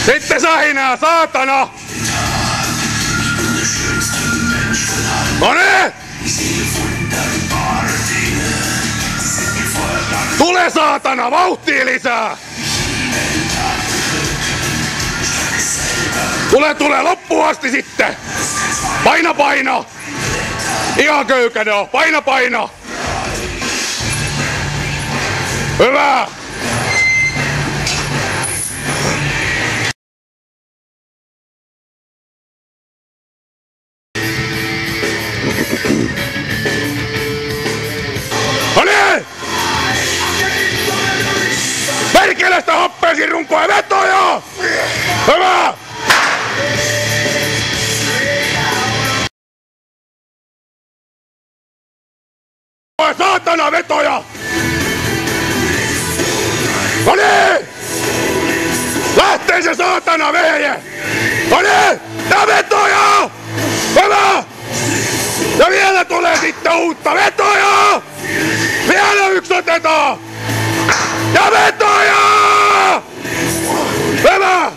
Sitten sähinää, saatana! Noniin! Tule saatana, vauhtia lisää! Tule loppuun asti sitten! Paina! Ihan köykäinen on, paina! Hyvä! Noniin! Perkelestä hoppeesin runkoa vetoja! Hyvä! Saatana vetoja! Noniin! Lähtee se saatana vehje! Noniin! Ja vetoja! Hyvä! Ja vielä tulee sitten uutta vetoja! Vielä yksi otetaan! Ja vetoja! Hyvä!